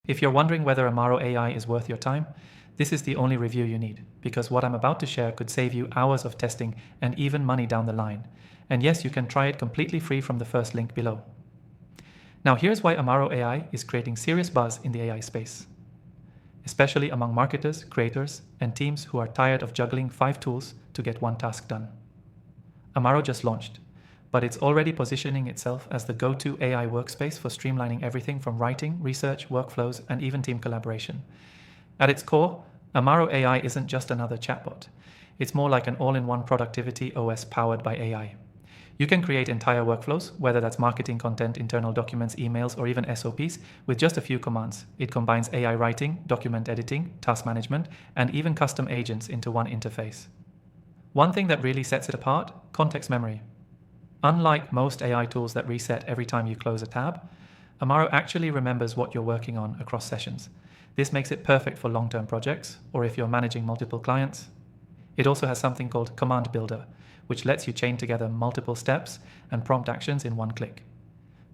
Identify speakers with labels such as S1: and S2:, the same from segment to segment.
S1: If you're wondering whether Amaro AI is worth your time, this is the only review you need, because what I'm about to share could save you hours of testing and even money down the line. And yes, you can try it completely free from the first link below. Now here's why Amaro AI is creating serious buzz in the AI space, especially among marketers, creators, and teams who are tired of juggling 5 tools to get one task done. Amaro just launched, but it's already positioning itself as the go-to AI workspace for streamlining everything from writing, research, workflows, and even team collaboration. At its core, Amaro AI isn't just another chatbot. It's more like an all-in-one productivity OS powered by AI. You can create entire workflows, whether that's marketing content, internal documents, emails, or even SOPs, with just a few commands. It combines AI writing, document editing, task management, and even custom agents into one interface. One thing that really sets it apart: context memory. Unlike most AI tools that reset every time you close a tab, Amaro actually remembers what you're working on across sessions. This makes it perfect for long-term projects, or if you're managing multiple clients. It also has something called Command Builder, which lets you chain together multiple steps and prompt actions in one click.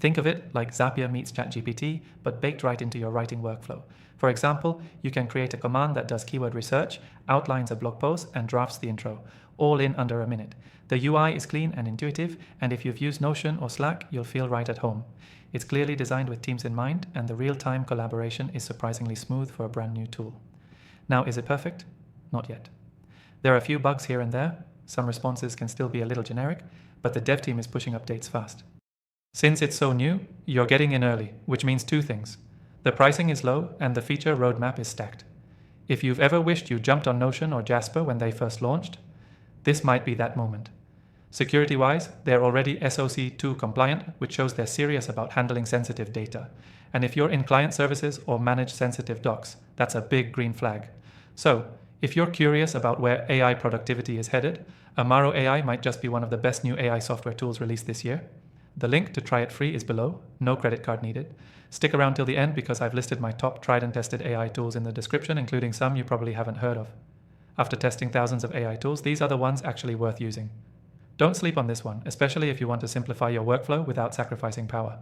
S1: Think of it like Zapier meets ChatGPT, but baked right into your writing workflow. For example, you can create a command that does keyword research, outlines a blog post, and drafts the intro, all in under a minute. The UI is clean and intuitive, and if you've used Notion or Slack, you'll feel right at home. It's clearly designed with teams in mind, and the real-time collaboration is surprisingly smooth for a brand new tool. Now, is it perfect? Not yet. There are a few bugs here and there. Some responses can still be a little generic, but the dev team is pushing updates fast. Since it's so new, you're getting in early, which means 2 things. The pricing is low and the feature roadmap is stacked. If you've ever wished you jumped on Notion or Jasper when they first launched, this might be that moment. Security-wise, they're already SOC 2 compliant, which shows they're serious about handling sensitive data. And if you're in client services or manage sensitive docs, that's a big green flag. So, if you're curious about where AI productivity is headed, Amaro AI might just be one of the best new AI software tools released this year. The link to try it free is below, no credit card needed. Stick around till the end because I've listed my top tried and tested AI tools in the description, including some you probably haven't heard of. After testing thousands of AI tools, these are the ones actually worth using. Don't sleep on this one, especially if you want to simplify your workflow without sacrificing power.